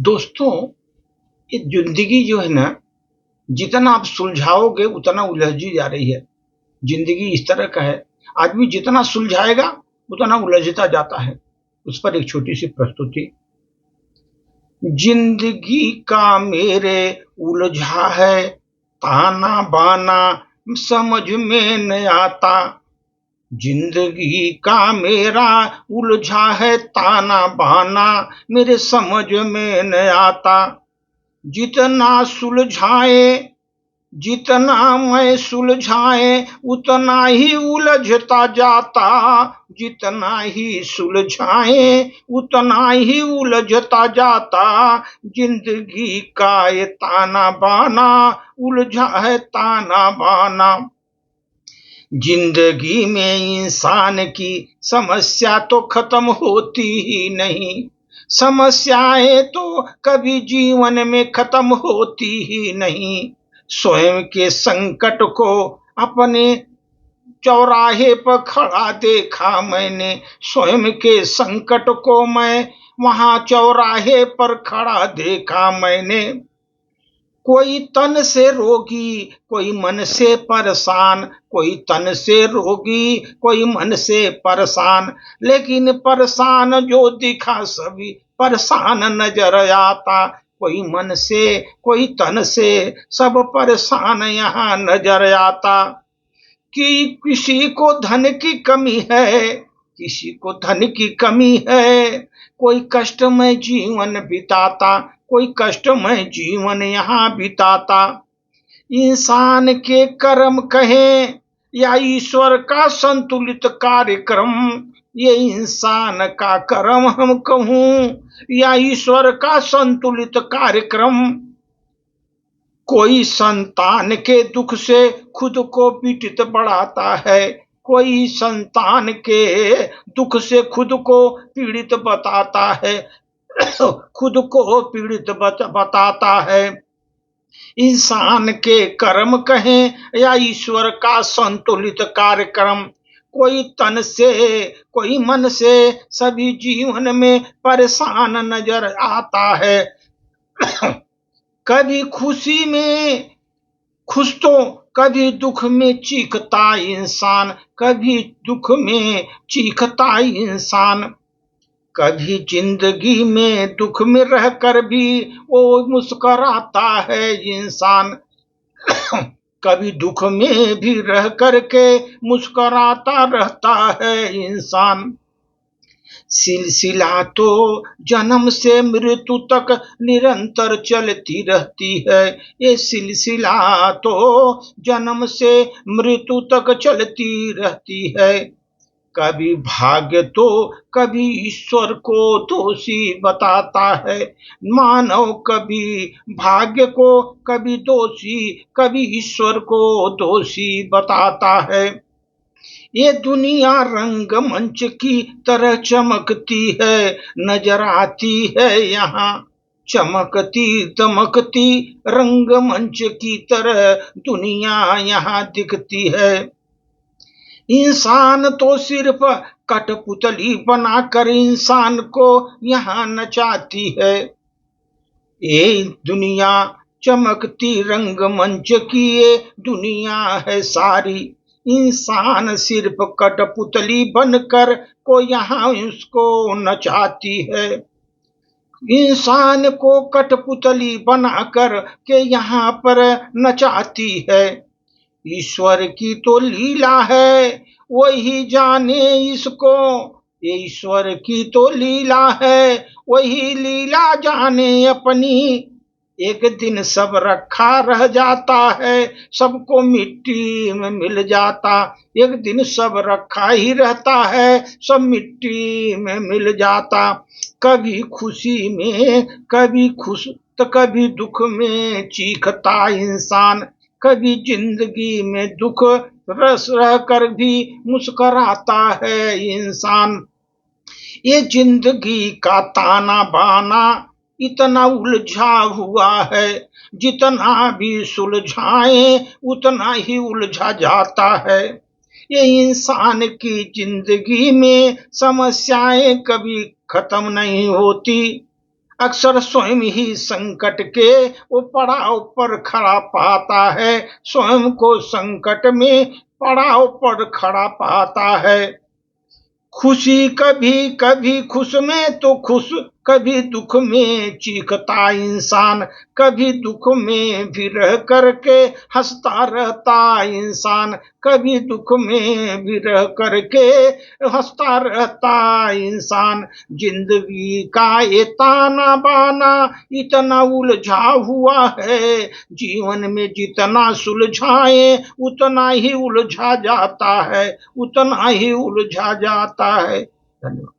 दोस्तों, ये जिंदगी जो है ना, जितना आप सुलझाओगे उतना उलझी जा रही है। जिंदगी इस तरह का है, आदमी जितना सुलझाएगा उतना उलझता जाता है। उस पर एक छोटी सी प्रस्तुति। जिंदगी का मेरे उलझा है ताना बाना, समझ में न आता। जिंदगी का मेरा उलझा है ताना बाना, मेरे समझ में न आता। जितना सुलझाए, जितना मैं सुलझाए उतना ही उलझता जाता। जितना ही सुलझाए उतना ही उलझता जाता। जिंदगी का ये ताना बाना, उलझा है ताना बाना। जिंदगी में इंसान की समस्या तो खत्म होती ही नहीं। समस्याएं तो कभी जीवन में खत्म होती ही नहीं। स्वयं के संकट को अपने चौराहे पर खड़ा देखा मैंने। स्वयं के संकट को मैं वहां चौराहे पर खड़ा देखा मैंने। कोई तन से रोगी, कोई मन से परेशान। कोई तन से रोगी, कोई मन से परेशान। लेकिन परेशान जो दिखा सभी परेशान नजर आता। कोई मन से, कोई तन से, सब परेशान यहाँ नजर आता। कि किसी को धन की कमी है, किसी को धन की कमी है। कोई कष्टमय जीवन बिताता, कोई कष्टमय जीवन यहाँ बिताता। इंसान के कर्म कहें या ईश्वर का संतुलित कार्यक्रम, ये इंसान का कर्म हम कहूं या ईश्वर का संतुलित कार्यक्रम। कोई संतान के दुख से खुद को पीड़ित बढ़ाता है। कोई संतान के दुख से खुद को पीड़ित बताता है। खुद को पीड़ित बताता है। इंसान के कर्म कहें या ईश्वर का संतुलित कार्यक्रम। कोई तन से, कोई मन से, सभी जीवन में परेशान नजर आता है। कभी खुशी में खुश तो कभी दुख में चीखता इंसान। कभी दुख में चीखता इंसान। कभी जिंदगी में दुख में रहकर भी वो मुस्कुराता है इंसान। कभी दुख में भी रह करके मुस्कुराता रहता है इंसान। सिलसिला तो जन्म से मृत्यु तक निरंतर चलती रहती है। ये सिलसिला तो जन्म से मृत्यु तक चलती रहती है। कभी भाग्य तो कभी ईश्वर को दोषी बताता है। मानव कभी भाग्य को कभी दोषी, कभी ईश्वर को दोषी बताता है। ये दुनिया रंगमंच की तरह चमकती है, नजर आती है यहाँ। चमकती दमकती रंगमंच की तरह दुनिया यहाँ दिखती है। इंसान तो सिर्फ कठपुतली बनाकर इंसान को यहाँ नचाती है। ये दुनिया चमकती रंगमंच की ये दुनिया है सारी। इंसान सिर्फ कठपुतली बनकर को यहाँ उसको नचाती है। इंसान को कठपुतली बनाकर के यहाँ पर नचाती है। ईश्वर की तो लीला है, वही जाने इसको। ईश्वर की तो लीला है, वही लीला जाने अपनी। एक दिन सब रखा रह जाता है, सबको मिट्टी में मिल जाता। एक दिन सब रखा ही रहता है, सब मिट्टी में मिल जाता। कभी खुशी में, कभी खुश तो कभी दुख में चीखता इंसान। कभी जिंदगी में दुख रस रह कर भी मुस्कुराता है इंसान। ये जिंदगी का ताना बाना इतना उलझा हुआ है। जितना भी सुलझाए उतना ही उलझा जाता है। ये इंसान की जिंदगी में समस्याएं कभी खत्म नहीं होती। अक्सर स्वयं ही संकट के वो पड़ाव पर खड़ा पाता है, स्वयं को संकट में पड़ाव पर खड़ा पाता है। खुशी कभी कभी खुश में तो खुश, कभी दुख में चीखता इंसान, कभी दुख में भी रह करके हंसता रहता इंसान, कभी दुख में भी रह करके हंसता रहता इंसान। जिंदगी का ये ताना बाना इतना उलझा हुआ है, जीवन में जितना सुलझाए उतना ही उलझा जाता है, उतना ही उलझा जाता है। धन्यवाद।